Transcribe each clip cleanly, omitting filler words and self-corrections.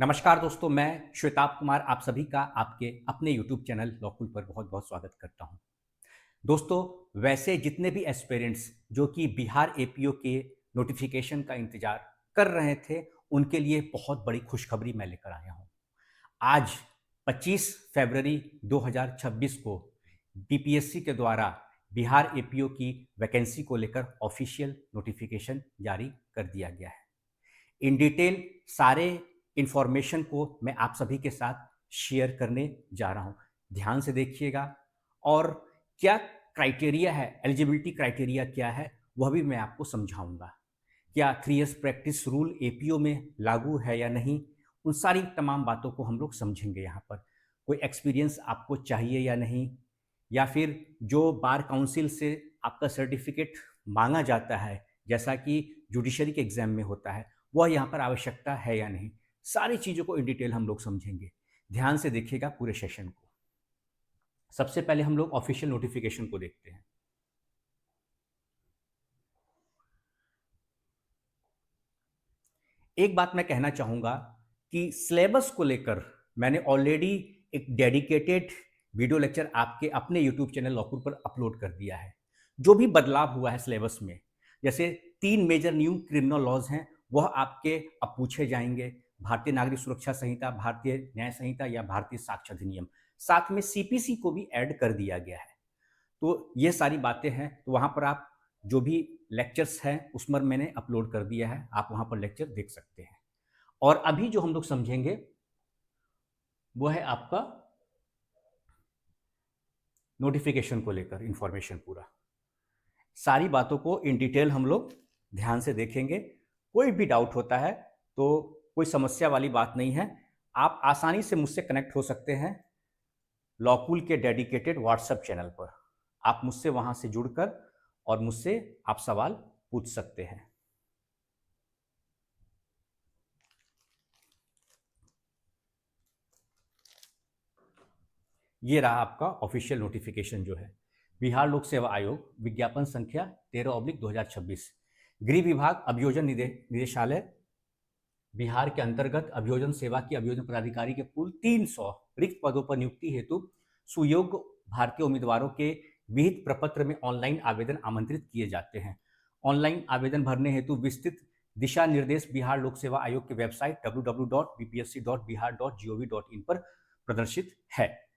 नमस्कार दोस्तों, मैं श्वेताब कुमार आप सभी का आपके अपने यूट्यूब चैनल लॉकुल पर बहुत-बहुत स्वागत करता हूं। दोस्तों, वैसे जितने भी एस्पिरेंट्स जो कि बिहार एपीओ के नोटिफिकेशन का इंतजार कर रहे थे, उनके लिए बहुत बड़ी खुशखबरी मैं लेकर आया हूं। आज 25 फरवरी 2026 को बीपीएससी के द्वारा बिहार एपीओ की वैकेंसी को लेकर ऑफिशियल नोटिफिकेशन जारी कर दिया गया है। इन डिटेल सारे इंफॉर्मेशन को मैं आप सभी के साथ शेयर करने जा रहा हूं। ध्यान से देखिएगा और क्या क्राइटेरिया है, एलिजिबिलिटी क्राइटेरिया क्या है, वह भी मैं आपको समझाऊंगा। क्या 3 इयर्स प्रैक्टिस रूल एपीओ में लागू है या नहीं, उन सारी तमाम बातों को हम लोग समझेंगे यहाँ पर। कोई एक्सपीरियंस आपको चाहिए या नहीं, या फिर जो बार काउंसिल से आपका सर्टिफिकेट मांगा जाता है, जैसा कि जुडिशरी के एग्जाम में होता है, वह यहाँ पर आवश्यकता है या नहीं, सारी चीज़ों को इन डिटेल हम लोग समझेंगे। ध्यान से देखिएगा पूरे सेशन को। सबसे पहले हम लोग ऑफिशियल नोटिफिकेशन को देखते हैं। एक बात मैं कहना चाहूँगा कि सिलेबस को लेकर मैंने ऑलरेडी एक डेडिकेटेड वीडियो लेक्चर आपके अपने यूट्यूब चैनल लॉकुल पर अपलोड कर दिया है। जो भी बदलाव हुआ है सिलेबस में, जैसे 3 मेजर न्यू क्रिमिनल लॉज हैं, वह आपके अब पूछे जाएंगे। भारतीय नागरिक सुरक्षा संहिता, भारतीय न्याय संहिता या भारतीय साक्ष्य अधिनियम। साथ में सीपीसी को भी ऐड कर दिया गया है। तो ये सारी बातें हैं, तो वहाँ पर आप जो भी लेक्चर्स हैं उसमें मैंने अपलोड कर दिया है, आप वहाँ पर लेक्चर देख सकते हैं। और अभी जो हम लोग समझेंगे वो है आपका नोटिफिकेशन को लेकर इंफॉर्मेशन पूरा। सारी बातों को इन डिटेल हम लोग ध्यान से देखेंगे। कोई भी डाउट होता है तो कोई समस्या वाली बात नहीं है, आप आसानी से मुझसे कनेक्ट हो सकते हैं लॉकुल के डेडिकेटेड व्हाट्सएप चैनल पर। आप मुझसे वहां से जुड़कर और मुझसे आप सवाल पूछ सकते हैं। ये रहा आपका ऑफिशियल नोटिफिकेशन जो है। बिहार लोक सेवा आयोग विज्ञापन संख्या 13/2026, गृह विभाग अभियोजन निदेशालय बिहार के अंतर्गत अभियोजन सेवा की अभियोजन पदाधिकारी के कुल 300 रिक्त पदों पर नियुक्ति हेतु सुयोग्य भारतीय उम्मीदवारों के विहित प्रपत्र में ऑनलाइन आवेदन आमंत्रित किए जाते हैं। ऑनलाइन आवेदन भरने हेतु विस्तृत दिशा निर्देश बिहार लोक सेवा आयोग की वेबसाइट www.bpsc.bihar.gov.in पर प्रदर्शित है।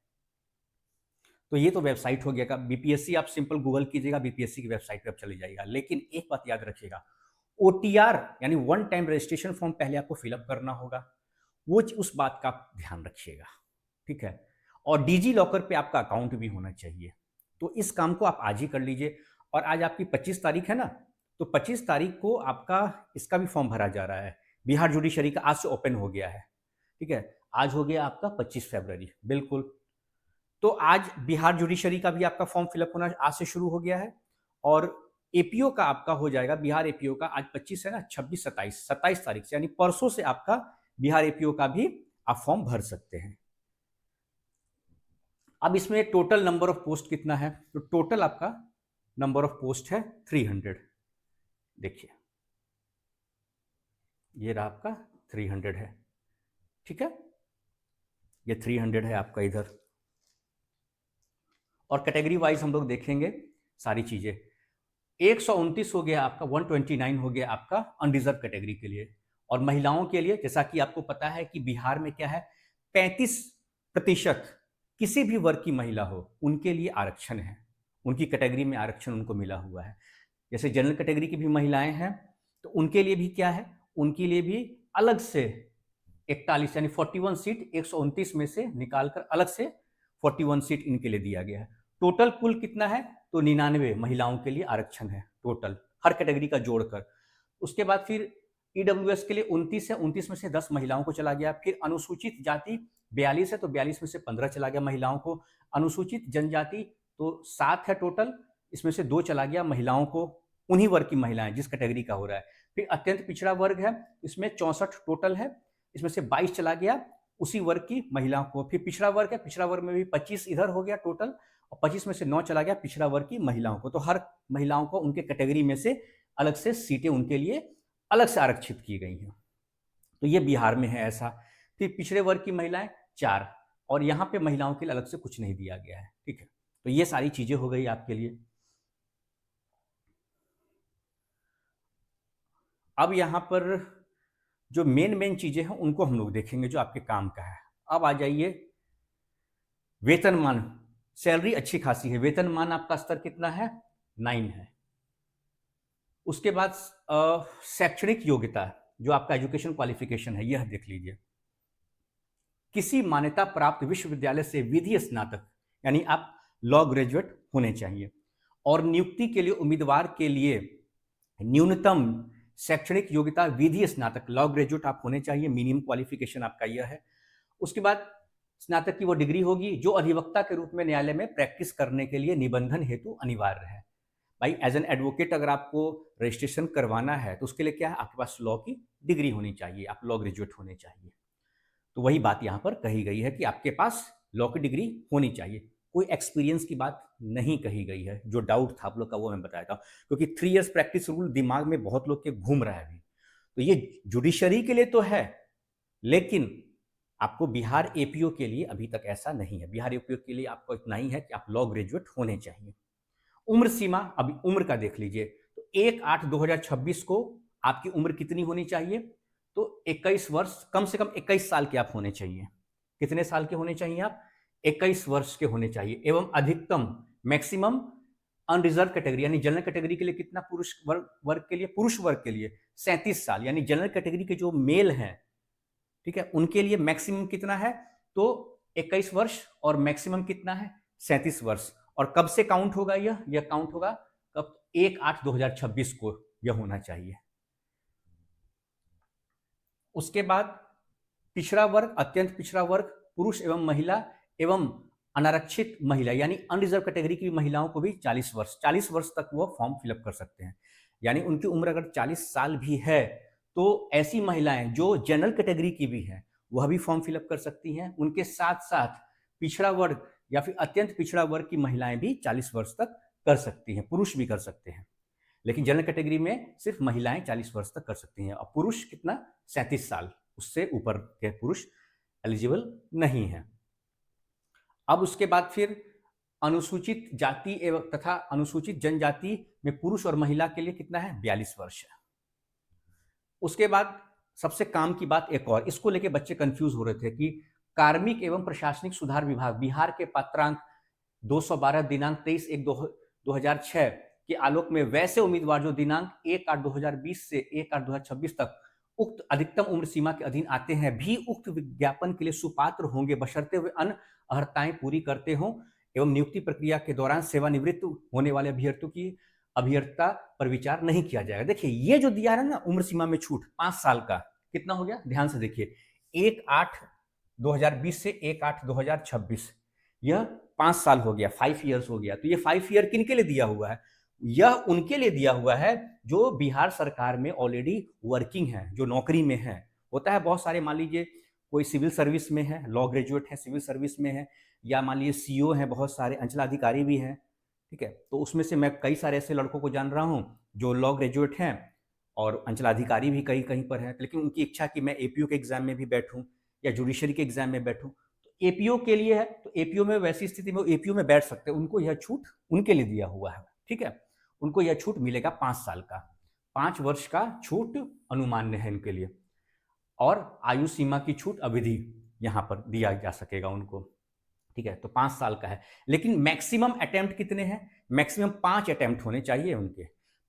तो ये तो वेबसाइट हो गया। बीपीएससी आप सिंपल गूगल कीजिएगा, बीपीएससी की वेबसाइट पर चले जाएगा। लेकिन एक बात याद रखिएगा, ओटीआर यानी वन टाइम रजिस्ट्रेशन फॉर्म पहले आपको फिलअप करना होगा, वो उस बात का आप ध्यान रखिएगा, ठीक है। और डिजी लॉकर पे आपका अकाउंट भी होना चाहिए। तो इस काम को आप आज ही कर लीजिए। और आज आपकी 25 तारीख है ना, तो 25 तारीख को आपका इसका भी फॉर्म भरा जा रहा है। बिहार जुडिशरी का आज से ओपन हो गया है, ठीक है। आज हो गया आपका 25 फरवरी, बिल्कुल। तो आज बिहार जुडिशरी का भी आपका फॉर्म फिलअप होना आज से शुरू हो गया है। और एपीओ का आपका हो जाएगा, बिहार एपीओ का आज 25 है ना, 26 27 तारीख से यानी परसों से आपका बिहार एपीओ का भी आप फॉर्म भर सकते हैं। अब इसमें टोटल नंबर ऑफ पोस्ट कितना है, तो टोटल आपका नंबर ऑफ पोस्ट है 300। देखिए ये रहा आपका 300 है, ठीक है। ये 300 है आपका इधर। और कैटेगरी वाइज हम लोग देखेंगे सारी चीजें। 129 हो गया आपका, 129 हो गया आपका अनरिजर्व कैटेगरी के लिए। और महिलाओं के लिए जैसा कि आपको पता है कि बिहार में क्या है, 35% किसी भी वर्ग की महिला हो उनके लिए आरक्षण है, उनकी कैटेगरी में आरक्षण उनको मिला हुआ है। जैसे जनरल कैटेगरी की भी महिलाएं हैं तो उनके लिए भी क्या है, उनके लिए भी अलग से 41 यानी 41 सीट 129 में से निकालकर अलग से 41 सीट इनके लिए दिया गया है। टोटल कुल कितना है, तो 99 महिलाओं के लिए आरक्षण है टोटल, हर कैटेगरी का जोड़कर। उसके बाद फिर ईडब्ल्यूएस के लिए 29 है, 29 में से 10 महिलाओं को चला गया। फिर अनुसूचित जाति 42 है, तो 42 में से 15 चला गया महिलाओं को। अनुसूचित जनजाति तो 7 है टोटल, इसमें से 2 चला गया महिलाओं को, उन्हीं वर्ग की महिलाएं जिस कैटेगरी का हो रहा है। फिर अत्यंत पिछड़ा वर्ग है, इसमें 64 टोटल है, इसमें से 22 चला गया उसी वर्ग की महिलाओं को। फिर पिछड़ा वर्ग है, पिछड़ा वर्ग में भी 25 इधर हो गया टोटल, और 25 में से 9 चला गया पिछड़ा वर्ग की महिलाओं को। तो हर महिलाओं को उनके कैटेगरी में से अलग से सीटें उनके लिए अलग से आरक्षित की गई हैं। तो ये बिहार में है ऐसा। पिछड़े वर्ग की महिलाएं 4, और यहाँ पे महिलाओं के लिए अलग से कुछ नहीं दिया गया है। ठीक है, तो ये सारी चीजें हो गई आपके लिए। अब यहाँ पर जो मेन मेन चीजें हैं उनको हम लोग देखेंगे जो आपके काम का है। अब आ जाइए वेतनमान। सैलरी अच्छी खासी है, वेतनमान आपका स्तर कितना है? 9 है। उसके बाद शैक्षणिक योग्यता, जो आपका एजुकेशन क्वालिफिकेशन है, यह देख लीजिए। किसी मान्यता प्राप्त विश्वविद्यालय से विधि स्नातक, यानी आप लॉ ग्रेजुएट होने चाहिए। और नियुक्ति के लिए उम्मीदवार के लिए न्यूनतम शैक्षणिक योग्यता विधि स्नातक, लॉ ग्रेजुएट आप होने चाहिए, मिनिमम क्वालिफिकेशन आपका यह है। उसके बाद स्नातक की वो डिग्री होगी जो अधिवक्ता के रूप में न्यायालय में प्रैक्टिस करने के लिए निबंधन हेतु अनिवार्य है। भाई एज एन एडवोकेट अगर आपको रजिस्ट्रेशन करवाना है तो उसके लिए क्या है, आपके पास लॉ की डिग्री होनी चाहिए, आप लॉ ग्रेजुएट होने चाहिए। तो वही बात यहाँ पर कही गई है कि आपके पास लॉ की डिग्री होनी चाहिए, कोई एक्सपीरियंस की बात नहीं कही गई है। जो डाउट था आप लोग का वो मैं बताया था, क्योंकि 3 इयर्स प्रैक्टिस रूल दिमाग में बहुत लोग के घूम रहा है अभी। तो ये जुडिशरी के लिए तो है, लेकिन आपको बिहार एपीओ के लिए अभी तक ऐसा नहीं है। बिहार एपीओ के लिए आपको इतना ही है कि आप लॉ ग्रेजुएट होने चाहिए। उम्र सीमा, अभी उम्र का देख लीजिए, तो 1/8/2026 को आपकी उम्र कितनी होनी चाहिए? तो 21 वर्ष, कम से कम 21 साल के आप होने चाहिए। कितने साल के होने चाहिए आप? 21 वर्ष के होने चाहिए। एवं अधिकतम, मैक्सिमम अनरिजर्व कैटेगरी यानी जनरल कैटेगरी के लिए कितना, पुरुष वर्ग के लिए, पुरुष वर्ग के लिए 37 साल, यानी जनरल कैटेगरी के जो मेल हैं, ठीक है, उनके लिए मैक्सिमम कितना है? तो 21 वर्ष, और मैक्सिमम कितना है? 37 वर्ष। और कब से काउंट होगा यह काउंट होगा कब? 1/8/2026 को यह होना चाहिए। उसके बाद पिछड़ा वर्ग, अत्यंत पिछड़ा वर्ग, पुरुष एवं महिला एवं अनारक्षित महिला यानी अनरिजर्व कैटेगरी की महिलाओं को भी 40 वर्ष तक वो फॉर्म फिलअप कर सकते हैं। यानी उनकी उम्र अगर 40 साल भी है तो ऐसी महिलाएं जो जनरल कैटेगरी की भी हैं वह भी फॉर्म फिलअप कर सकती हैं। उनके साथ साथ पिछड़ा वर्ग या फिर अत्यंत पिछड़ा वर्ग की महिलाएं भी 40 वर्ष तक कर सकती हैं, पुरुष भी कर सकते हैं। लेकिन जनरल कैटेगरी में सिर्फ महिलाएं 40 वर्ष तक कर सकती हैं, और पुरुष कितना? 37 साल, उससे ऊपर के पुरुष एलिजिबल नहीं है। अब उसके बाद फिर अनुसूचित जाति एवं तथा अनुसूचित जनजाति में पुरुष और महिला के लिए कितना है? 42 वर्ष है। उसके बाद सबसे काम की बात एक और, इसको लेके बच्चे कंफ्यूज हो रहे थे कि कार्मिक एवं प्रशासनिक सुधार विभाग बिहार के पात्रांक 212 दिनांक 23/1/2006 के आलोक में वैसे उम्मीदवार जो दिनांक 1/8/2020 से 1/8/2026 तक उक्त अधिकतम उम्र सीमा के अधीन आते हैं भी उक्त विज्ञापन के लिए सुपात्र होंगे, बशर्ते हुए अन्य अर्हताएं पूरी करते हों एवं नियुक्ति प्रक्रिया के दौरान सेवानिवृत्त होने वाले अभ्यर्थियों की अभ्यर्थता पर विचार नहीं किया जाएगा। देखिए ये जो दिया है ना उम्र सीमा में छूट 5 साल का, कितना हो गया? ध्यान से देखिए, 1/8/2020 से 1/8/2026, यह 5 साल हो गया, 5 ईयर्स हो गया। तो ये 5 ईयर किन के लिए दिया हुआ है? यह उनके लिए दिया हुआ है जो बिहार सरकार में ऑलरेडी वर्किंग है, जो नौकरी में है। होता है बहुत सारे, मान लीजिए कोई सिविल सर्विस में है, लॉ ग्रेजुएट है, सिविल सर्विस में है, या मान लीजिए सीओ हैं, बहुत सारे अंचलाधिकारी भी हैं, ठीक है। तो उसमें से मैं कई सारे ऐसे लड़कों को जान रहा हूँ जो लॉ ग्रेजुएट हैं और अंचलाधिकारी भी कहीं कहीं पर हैं, लेकिन उनकी इच्छा कि मैं एपीओ के एग्जाम में भी बैठूं या जुडिशरी के एग्जाम में बैठूं, तो एपीओ के लिए है। तो एपीओ में वैसी स्थिति में एपीओ में बैठ सकते हैं, उनको यह छूट उनके लिए दिया हुआ है, ठीक है। उनको यह छूट मिलेगा 5 साल का, 5 वर्ष का छूट अनुमान्य है इनके लिए, और आयु सीमा की छूट अवधि यहाँ पर दिया जा सकेगा उनको, ठीक है। तो 5 साल का है, लेकिन मैक्सिमम अटेम्प्ट कितने हैं? मैक्सिमम 5 अटेम्प्ट होने चाहिए उनके।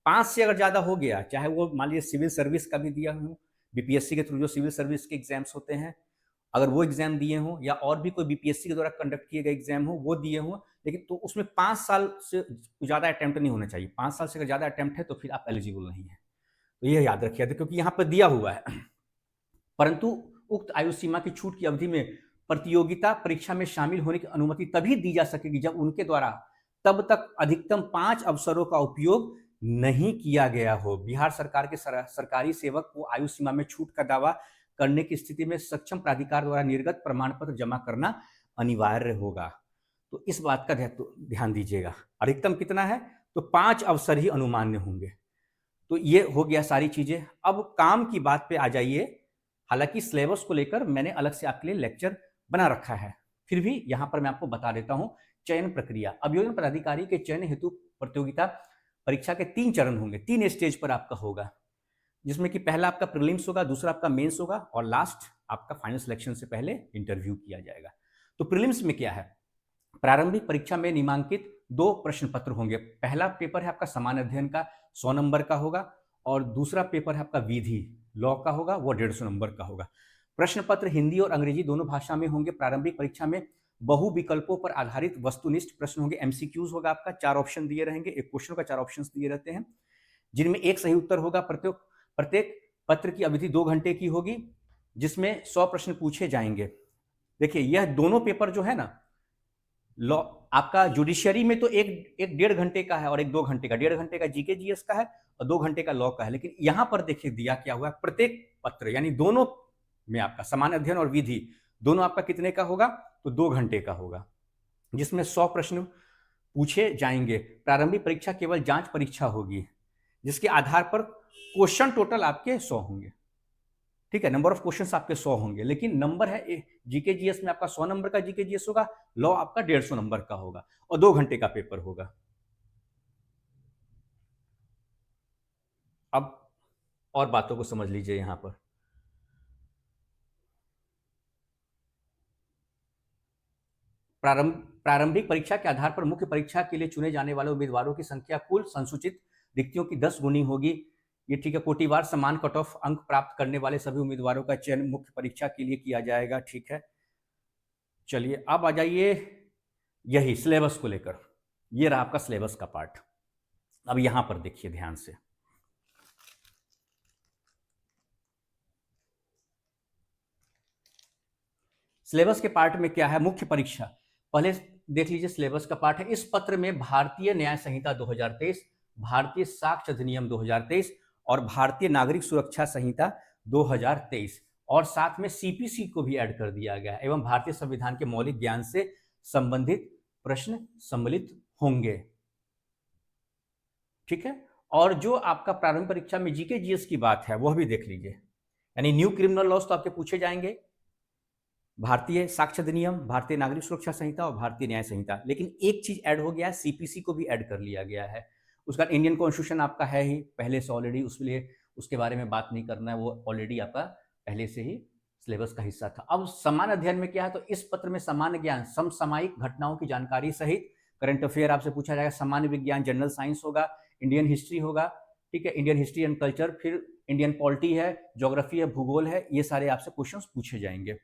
5 से अगर ज़्यादा हो गया, चाहे वो मान लीजिए सिविल सर्विस का भी दिया हो, बीपीएससी के थ्रू जो सिविल सर्विस के एग्जाम्स होते हैं, अगर वो एग्जाम दिए हों, या और भी कोई बीपीएससी के द्वारा कंडक्ट किए गए एग्जाम हो वो दिए हों, लेकिन तो उसमें 5 साल से ज़्यादा अटेम्प्ट नहीं होना चाहिए। 5 साल से अगर ज़्यादा अटेम्प्ट है तो फिर आप एलिजिबल नहीं है। तो यह याद रखिए, क्योंकि यहाँ पर दिया हुआ है। परंतु उक्त आयु सीमा की छूट की अवधि में प्रतियोगिता परीक्षा में शामिल होने की अनुमति तभी दी जा सकेगी जब उनके द्वारा तब तक अधिकतम 5 अवसरों का उपयोग नहीं किया गया हो। बिहार सरकार के सरकारी सेवक को आयु सीमा में छूट का दावा करने की स्थिति में सक्षम प्राधिकार द्वारा निर्गत प्रमाण पत्र जमा करना अनिवार्य होगा। तो इस बात का ध्यान दीजिएगा। अधिकतम कितना है? तो 5 अवसर ही अनुमान्य होंगे। तो ये हो गया सारी चीजें। अब काम की बात पे आ जाइए हालांकि सिलेबस को लेकर मैंने अलग से आपके लिए लेक्चर बना रखा है, फिर भी यहाँ पर मैं आपको बता देता हूँ चयन प्रक्रिया। अभियोजन पदाधिकारी के चयन हेतु प्रतियोगिता परीक्षा के 3 चरण होंगे, 3 स्टेज पर आपका होगा, जिसमें कि पहला आपका प्रीलिम्स होगा, दूसरा आपका मेंस होगा और लास्ट आपका फाइनल सिलेक्शन से पहले इंटरव्यू किया जाएगा। तो प्रीलिम्स में क्या है, प्रारंभिक परीक्षा में निम्नांकित 2 प्रश्न पत्र होंगे। पहला पेपर है आपका सामान्य अध्ययन का 100 नंबर का होगा और दूसरा पेपर है आपका विधि लॉ का होगा, वो 150 नंबर का होगा। प्रश्न पत्र हिंदी और अंग्रेजी दोनों भाषा में होंगे। प्रारंभिक परीक्षा में बहु विकल्पों पर आधारित वस्तुनिष्ठ प्रश्न होंगे, एमसीक्यूज होगा आपका, 4 ऑप्शन दिए रहेंगे, एक क्वेश्चन का 4 ऑप्शन दिए रहते हैं, जिनमें एक सही उत्तर होगा। प्रत्येक पत्र की अवधि 2 घंटे की होगी, जिसमें 100 प्रश्न पूछे जाएंगे। देखिए यह दोनों पेपर जो है ना, लॉ आपका जुडिशियरी में तो एक 1.5 घंटे का है और एक 2 घंटे का, 1.5 घंटे का जीके जीएस का है और 2 घंटे का लॉ का है। लेकिन यहां पर देखिए दिया क्या हुआ है, प्रत्येक पत्र यानी दोनों में आपका सामान्य अध्ययन और विधि दोनों आपका कितने का होगा, तो 2 घंटे का होगा, जिसमें 100 प्रश्न पूछे जाएंगे। प्रारंभिक परीक्षा केवल जांच परीक्षा होगी, जिसके आधार पर क्वेश्चन टोटल आपके 100 होंगे। ठीक है, नंबर ऑफ क्वेश्चंस आपके 100 होंगे, लेकिन नंबर है जीके जीएस में आपका 100 नंबर का जीके जीएस होगा, लॉ आपका 150 नंबर का होगा और 2 घंटे का पेपर होगा। अब और बातों को समझ लीजिए। यहां पर प्रारंभिक परीक्षा के आधार पर मुख्य परीक्षा के लिए चुने जाने वाले उम्मीदवारों की संख्या कुल संसूचित रिक्तियों की 10 गुनी होगी। ये ठीक है, कोटिवार समान कट ऑफ अंक प्राप्त करने वाले सभी उम्मीदवारों का चयन मुख्य परीक्षा के लिए किया जाएगा। ठीक है, चलिए अब आ जाइए यही सिलेबस को लेकर। ये रहा आपका सिलेबस का पार्ट। अब यहां पर देखिए ध्यान से, सिलेबस के पार्ट में क्या है, मुख्य परीक्षा पहले देख लीजिए। सिलेबस का पार्ट है, इस पत्र में भारतीय न्याय संहिता 2023, भारतीय साक्ष्य अधिनियम 2023 और भारतीय नागरिक सुरक्षा संहिता 2023 और साथ में सीपीसी को भी ऐड कर दिया गया है, एवं भारतीय संविधान के मौलिक ज्ञान से संबंधित प्रश्न सम्मिलित होंगे। ठीक है, और जो आपका प्रारंभिक परीक्षा में जीके जीएस की बात है वह भी देख लीजिए, यानी न्यू क्रिमिनल लॉज तो आपके पूछे जाएंगे, भारतीय साक्ष्य अधिनियम, भारतीय नागरिक सुरक्षा संहिता और भारतीय न्याय संहिता। लेकिन एक चीज ऐड हो गया है, सीपीसी को भी ऐड कर लिया गया है। उसका इंडियन कॉन्स्टिट्यूशन आपका है ही पहले से ऑलरेडी, उसके उसके बारे में बात नहीं करना है, वो ऑलरेडी आपका पहले से ही सिलेबस का हिस्सा था। अब सामान्य अध्ययन में क्या है, तो इस पत्र में सामान्य ज्ञान, समसामयिक घटनाओं की जानकारी सहित करंट अफेयर आपसे पूछा जाएगा, सामान्य विज्ञान जनरल साइंस होगा, इंडियन हिस्ट्री होगा, ठीक है, इंडियन हिस्ट्री एंड कल्चर, फिर इंडियन पॉलिटी है, ज्योग्राफी है, भूगोल है, ये सारे आपसे क्वेश्चन पूछे जाएंगे।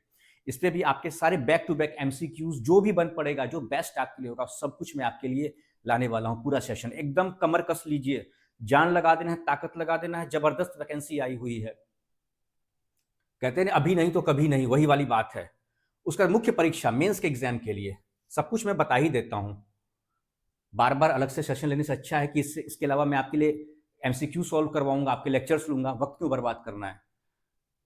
इस पे भी आपके सारे बैक टू बैक एमसीक्यूज जो भी बन पड़ेगा, जो बेस्ट आपके लिए होगा, सब कुछ मैं आपके लिए लाने वाला हूं। पूरा सेशन एकदम कमर कस लीजिए, जान लगा देना है, ताकत लगा देना है। जबरदस्त वैकेंसी आई हुई है, कहते हैं अभी नहीं तो कभी नहीं, वही वाली बात है। उसका मुख्य परीक्षा मेंस के एग्जाम के लिए सब कुछ मैं बता ही देता हूं, बार बार अलग से सेशन लेने से अच्छा है कि इसके अलावा मैं आपके लिए एमसीक्यू सॉल्व करवाऊंगा, आपके लेक्चर्स लूंगा, वक्त क्यों बर्बाद करना है।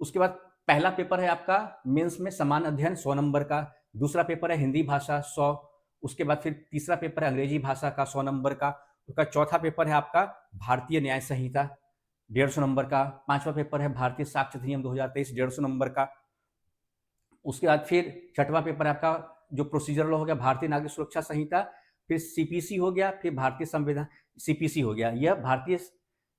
उसके बाद पहला पेपर है आपका मेंस में समान अध्ययन 100 नंबर का, दूसरा पेपर है हिंदी भाषा 100, उसके बाद फिर तीसरा पेपर है अंग्रेजी भाषा का 100 नंबर का, उसका चौथा पेपर है आपका भारतीय न्याय संहिता 150 नंबर का, पांचवा पेपर है भारतीय साक्ष्य अधिनियम 2023 150 नंबर का, उसके बाद फिर छठवां पेपर है आपका जो प्रोसीजर लॉ हो गया भारतीय नागरिक सुरक्षा संहिता, फिर सीपीसी हो गया, फिर भारतीय संविधान सीपीसी हो गया,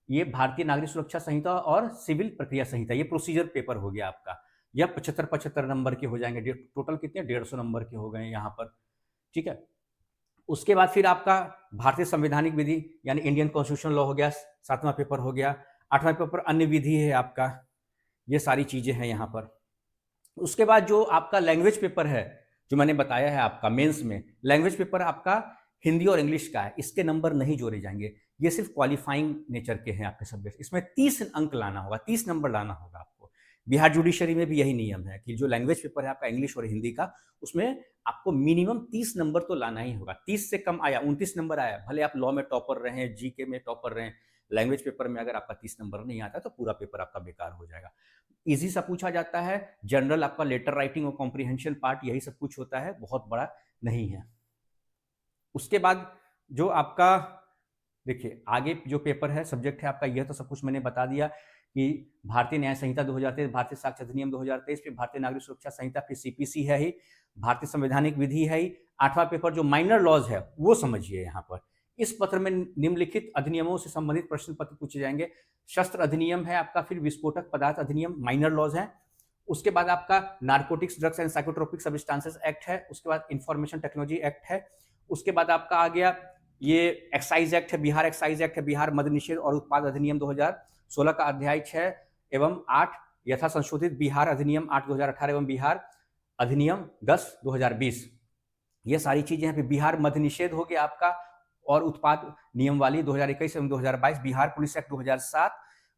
ये भारतीय नागरिक सुरक्षा संहिता और सिविल प्रक्रिया संहिता, ये प्रोसीजर पेपर हो गया आपका। यह 75 नंबर के हो जाएंगे, टोटल कितने 150 नंबर के हो गए यहाँ पर। ठीक है, उसके बाद फिर आपका भारतीय संवैधानिक विधि यानी इंडियन कॉन्स्टिट्यूशन लॉ हो गया, 7वां पेपर हो गया। 8वां पेपर अन्य विधि है आपका, ये सारी चीजें हैं यहाँ पर। उसके बाद जो आपका लैंग्वेज पेपर है, जो मैंने बताया है आपका मेंस में, लैंग्वेज पेपर आपका हिंदी और इंग्लिश का है, इसके नंबर नहीं जोड़े जाएंगे, ये सिर्फ क्वालिफाइंग नेचर के हैं आपके सब्जेक्ट। इसमें 30 अंक लाना होगा, 30 नंबर लाना होगा आपको। बिहार जुडिशरी में भी यही नियम है कि जो लैंग्वेज पेपर है आपका इंग्लिश और हिंदी का, उसमें आपको मिनिमम 30 नंबर तो लाना ही होगा। 30 से कम आया, 29 नंबर आया, भले आप लॉ में टॉपर रहे, जीके में टॉपर रहे, लैंग्वेज पेपर में अगर आपका 30 नंबर नहीं आता तो पूरा पेपर आपका बेकार हो जाएगा। इजी सा पूछा जाता है, जनरल आपका लेटर राइटिंग और कॉम्प्रिहेंशन पार्ट, यही सब कुछ होता है, बहुत बड़ा नहीं है। उसके बाद जो आपका देखिए आगे जो पेपर है, सब्जेक्ट है आपका, यह तो सब कुछ मैंने बता दिया। कि भारतीय न्याय संहिता 2023, भारतीय साक्ष्य अधिनियम 2023, फिर भारतीय नागरिक सुरक्षा संहिता, फिर सीपीसी है ही, भारतीय संवैधानिक विधि है ही। 8वां पेपर जो माइनर लॉज है वो समझिए यहाँ पर। इस पत्र में निम्नलिखित अधिनियमों से संबंधित प्रश्न पत्र पूछे जाएंगे। शस्त्र अधिनियम है आपका, फिर विस्फोटक पदार्थ अधिनियम माइनर लॉज है। उसके बाद आपका narcotics drugs and psychotropic substances act है। उसके बाद इंफॉर्मेशन टेक्नोलॉजी एक्ट है। उसके बाद आपका आ गया ये एक्साइज एक्ट है, बिहार एक्साइज एक्ट है, बिहार मद्य निषेध और उत्पाद अधिनियम 2016 का अध्याय 6 एवं 8 यथा संशोधित बिहार अधिनियम 8 2018 एवं बिहार अधिनियम 10 2020। ये सारी चीजें हैं। फिर बिहार मद्य निषेध हो गया आपका और उत्पाद नियमावली 2021 एवं 2022, बिहार पुलिस एक्ट 2007,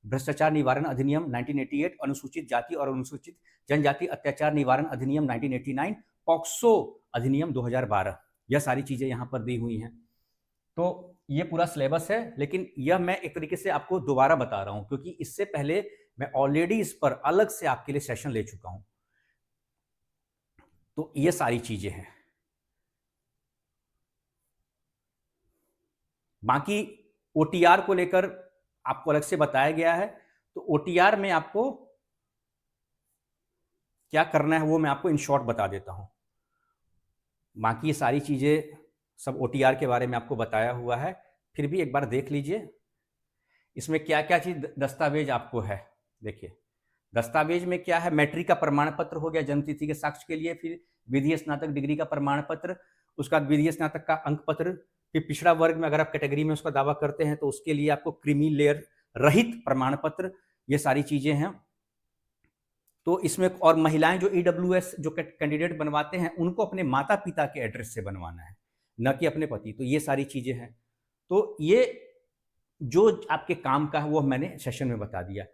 भ्रष्टाचार निवारण अधिनियम 1988, अनुसूचित जाति और अनुसूचित जनजाति अत्याचार निवारण अधिनियम 1989, पॉक्सो अधिनियम 2012। यह सारी चीजें यहाँ पर दी हुई हैं। तो ये पूरा सिलेबस है, लेकिन यह मैं एक तरीके से आपको दोबारा बता रहा हूं क्योंकि इससे पहले मैं ऑलरेडी इस पर अलग से आपके लिए सेशन ले चुका हूं। तो ये सारी चीजें हैं। बाकी ओटीआर को लेकर आपको अलग से बताया गया है। तो ओटीआर में आपको क्या करना है वो मैं आपको इन शॉर्ट बता देता हूं। बाकी ये सारी चीजें सब ओटीआर के बारे में आपको बताया हुआ है, फिर भी एक बार देख लीजिए इसमें क्या क्या चीज दस्तावेज आपको है। देखिए दस्तावेज में क्या है, मैट्रिक का प्रमाण पत्र हो गया जन्मतिथि के साक्ष्य के लिए, फिर विधि स्नातक डिग्री का प्रमाण पत्र, उसका विधि स्नातक का अंक पत्र, फिर पिछड़ा वर्ग में अगर आप कैटेगरी में उसका दावा करते हैं तो उसके लिए आपको क्रीमी लेयर रहित प्रमाण पत्र, ये सारी चीजें हैं। तो इसमें और महिलाएं जो ईडब्ल्यूएस जो कैंडिडेट बनवाते हैं उनको अपने माता पिता के एड्रेस से बनवाना है, न कि अपने पति। तो ये सारी चीजें हैं। तो ये जो आपके काम का है वो मैंने सेशन में बता दिया।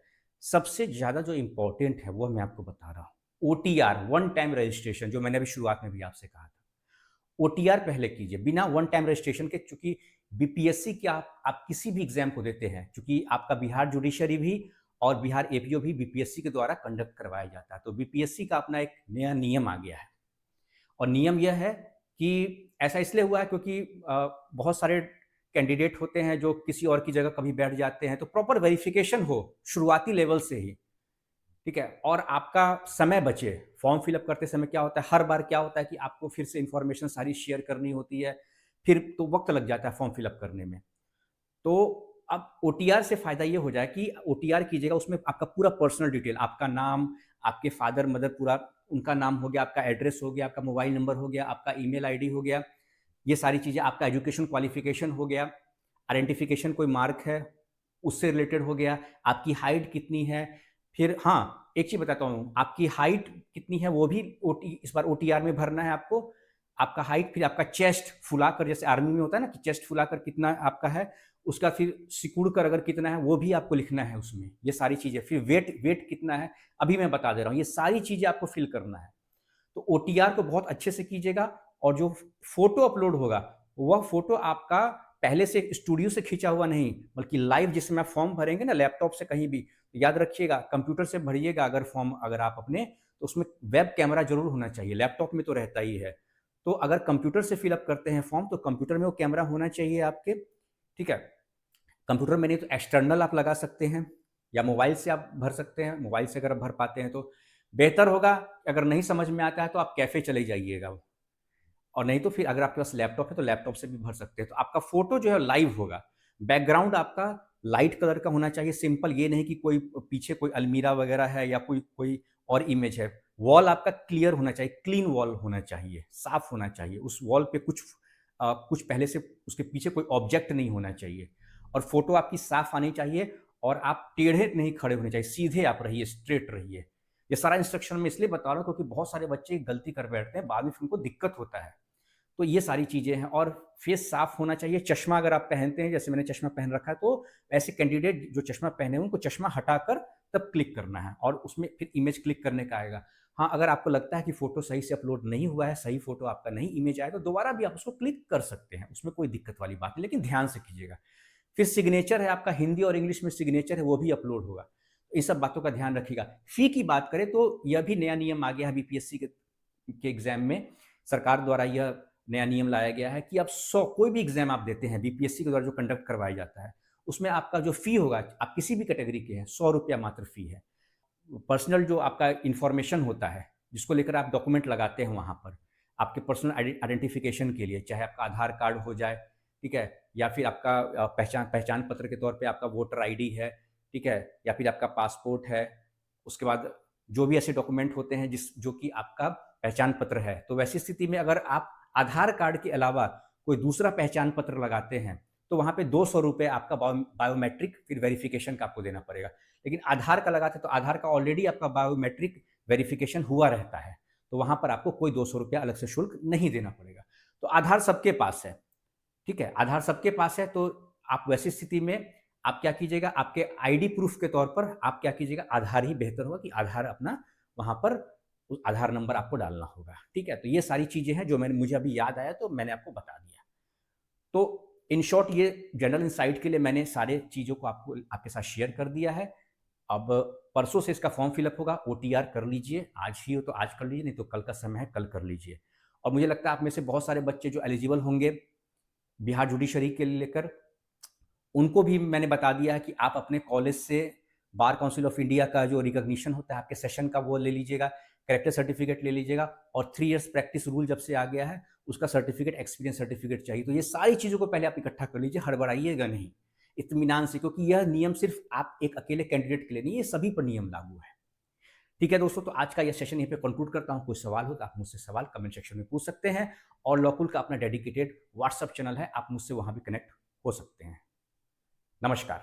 सबसे ज्यादा जो इंपॉर्टेंट है वो मैं आपको बता रहा हूं, ओटीआर, वन टाइम रजिस्ट्रेशन, जो मैंने अभी शुरुआत में भी आपसे कहा था। ओटीआर पहले कीजिए बिना वन टाइम रजिस्ट्रेशन के, चूंकि बीपीएससी के आप किसी भी एग्जाम को देते हैं, चूंकि आपका बिहार जुडिशरी भी और बिहार एपीओ भी बीपीएससी के द्वारा कंडक्ट करवाया जाता है। तो बीपीएससी का अपना एक नया नियम आ गया है और नियम यह है कि ऐसा इसलिए हुआ है क्योंकि बहुत सारे कैंडिडेट होते हैं जो किसी और की जगह कभी बैठ जाते हैं, तो प्रॉपर वेरिफिकेशन हो शुरुआती लेवल से ही, ठीक है, और आपका समय बचे। फॉर्म फिलअप करते समय क्या होता है, हर बार क्या होता है कि आपको फिर से इंफॉर्मेशन सारी शेयर करनी होती है, फिर तो वक्त लग जाता है फॉर्म फिलअप करने में। तो अब ओटीआर से फायदा ये हो जाए कि ओटीआर कीजिएगा, उसमें आपका पूरा पर्सनल डिटेल, आपका नाम, आपके फादर मदर पूरा उनका नाम हो गया, आपका एड्रेस हो गया, आपका मोबाइल नंबर हो गया, आपका ईमेल आईडी हो गया, ये सारी चीज़ें, आपका एजुकेशन क्वालिफिकेशन हो गया, आइडेंटिफिकेशन कोई मार्क है उससे रिलेटेड हो गया, आपकी हाइट कितनी है। फिर हाँ, एक चीज़ बताता हूँ, आपकी हाइट कितनी है वो भी इस बार ओटीआर में भरना है आपको। आपका हाइट, फिर आपका चेस्ट फुलाकर, जैसे आर्मी में होता है ना कि चेस्ट फुलाकर कितना आपका है, उसका फिर सिकुड़ कर अगर कितना है वो भी आपको लिखना है उसमें, ये सारी चीज़ें। फिर वेट कितना है अभी मैं बता दे रहा हूँ, ये सारी चीज़ें आपको फिल करना है। तो ओटीआर को बहुत अच्छे से कीजिएगा। और जो फोटो अपलोड होगा वह फोटो आपका पहले से स्टूडियो से खींचा हुआ नहीं, बल्कि लाइव जिसमें आप फॉर्म भरेंगे ना लैपटॉप से कहीं भी, तो याद रखिएगा कंप्यूटर से भरिएगा अगर फॉर्म, अगर आप अपने, तो उसमें वेब कैमरा जरूर होना चाहिए, लैपटॉप में तो रहता ही है। तो अगर कंप्यूटर से फिलअप करते हैं फॉर्म तो कंप्यूटर में वो कैमरा होना चाहिए आपके, ठीक है। कंप्यूटर में नहीं तो एक्सटर्नल आप लगा सकते हैं या मोबाइल से आप भर सकते हैं। मोबाइल से अगर आप भर पाते हैं तो बेहतर होगा। अगर नहीं समझ में आता है तो आप कैफ़े चले जाइएगा, और नहीं तो फिर अगर आपके पास लैपटॉप है तो लैपटॉप से भी भर सकते हैं। तो आपका फोटो जो है लाइव होगा। बैकग्राउंड आपका लाइट कलर का होना चाहिए, सिंपल, ये नहीं कि कोई पीछे कोई अलमीरा वगैरह है या कोई कोई और इमेज है। वॉल आपका क्लियर होना चाहिए, क्लीन वॉल होना चाहिए, साफ होना चाहिए। उस वॉल पे कुछ पहले से उसके पीछे कोई ऑब्जेक्ट नहीं होना चाहिए। और फोटो आपकी साफ आनी चाहिए और आप टेढ़े नहीं खड़े होने चाहिए, सीधे आप रहिए, स्ट्रेट रहिए। ये सारा इंस्ट्रक्शन मैं इसलिए बता रहा हूँ क्योंकि बहुत सारे बच्चे गलती कर बैठते हैं, बाद में फिर उनको दिक्कत होता है। तो ये सारी चीज़ें हैं। और फेस साफ होना चाहिए। चश्मा अगर आप पहनते हैं, जैसे मैंने चश्मा पहन रखा है, तो ऐसे कैंडिडेट जो चश्मा पहने हैं उनको चश्मा हटाकर तब क्लिक करना है और उसमें फिर इमेज क्लिक करने का आएगा। हाँ, अगर आपको लगता है कि फोटो सही से अपलोड नहीं हुआ है, सही फोटो आपका नहीं इमेज आया, तो दोबारा भी आप उसको क्लिक कर सकते हैं, उसमें कोई दिक्कत वाली बात नहीं, लेकिन ध्यान से कीजिएगा। फिर सिग्नेचर है आपका, हिंदी और इंग्लिश में सिग्नेचर है, वो भी अपलोड होगा। तो इन सब बातों का ध्यान रखिएगा। फी की बात करें तो यह भी नया नियम आ गया है बीपीएससी के एग्जाम में। सरकार द्वारा यह नया नियम लाया गया है कि अब 100 कोई भी एग्जाम आप देते हैं बीपीएससी के द्वारा जो कंडक्ट करवाया जाता है, उसमें आपका जो फ़ी होगा, आप किसी भी कैटेगरी के हैं, ₹100 मात्र फ़ी है। पर्सनल जो आपका इन्फॉर्मेशन होता है, जिसको लेकर आप डॉक्यूमेंट लगाते हैं वहाँ पर, आपके पर्सनल आइडेंटिफ़िकेशन के लिए, चाहे आपका आधार कार्ड हो जाए, ठीक है? या फिर आपका पहचान पहचान पत्र के तौर पे आपका वोटर आईडी है, ठीक है? या फिर आपका पासपोर्ट है। उसके बाद जो भी ऐसे डॉक्यूमेंट होते हैं जो कि आपका पहचान पत्र है, तो वैसी स्थिति में अगर आप आधार कार्ड के अलावा कोई दूसरा पहचान पत्र लगाते हैं, तो वहाँ पे ₹200 आपका बायोमेट्रिक फिर वेरिफ़िकेशन का आपको देना पड़ेगा। लेकिन आधार का लगाते हैं तो आधार का ऑलरेडी आपका बायोमेट्रिक वेरिफिकेशन हुआ रहता है, तो वहाँ पर आपको कोई ₹200 अलग से शुल्क नहीं देना पड़ेगा। तो आधार सबके पास है, ठीक है? आधार सबके पास है, तो आप वैसी स्थिति में आप क्या कीजिएगा, आपके आईडी प्रूफ के तौर पर आप क्या कीजिएगा, आधार ही बेहतर होगा कि आधार अपना वहाँ पर आधार नंबर आपको डालना होगा, ठीक है? तो ये सारी चीज़ें हैं जो मुझे अभी याद आया तो मैंने आपको बता दिया। तो इन शॉर्ट ये जनरल इनसाइट के लिए मैंने सारे चीज़ों को आपके साथ शेयर कर दिया है। अब परसों से इसका फॉर्म फिलअप होगा, ओटीआर कर लीजिए, आज ही हो तो आज कर लीजिए, नहीं तो कल का समय है, कल कर लीजिए। और मुझे लगता है आप में से बहुत सारे बच्चे जो एलिजिबल होंगे बिहार जुडिशरी के लेकर, उनको भी मैंने बता दिया है कि आप अपने कॉलेज से बार काउंसिल ऑफ इंडिया का जो रिकॉग्निशन होता है आपके सेशन का, वो ले लीजिएगा, कैरेक्टर सर्टिफिकेट ले लीजिएगा, और 3 इयर्स प्रैक्टिस रूल जब से आ गया है, उसका सर्टिफिकेट, एक्सपीरियंस सर्टिफिकेट चाहिए। तो ये सारी चीज़ों को पहले आप इकट्ठा कर लीजिए, हड़बड़ाइएगा नहीं, इत्मीनान से, क्योंकि यह नियम सिर्फ़ आप एक अकेले कैंडिडेट के लिए नहीं, ये सभी पर नियम लागू है। ठीक है दोस्तों, तो आज का ये सेशन यहीं पे कंक्लूड करता हूँ। कोई सवाल हो तो आप मुझसे सवाल कमेंट सेक्शन में पूछ सकते हैं, और लॉकुल का अपना डेडिकेटेड व्हाट्सएप चैनल है, आप मुझसे वहाँ भी कनेक्ट हो सकते हैं। नमस्कार।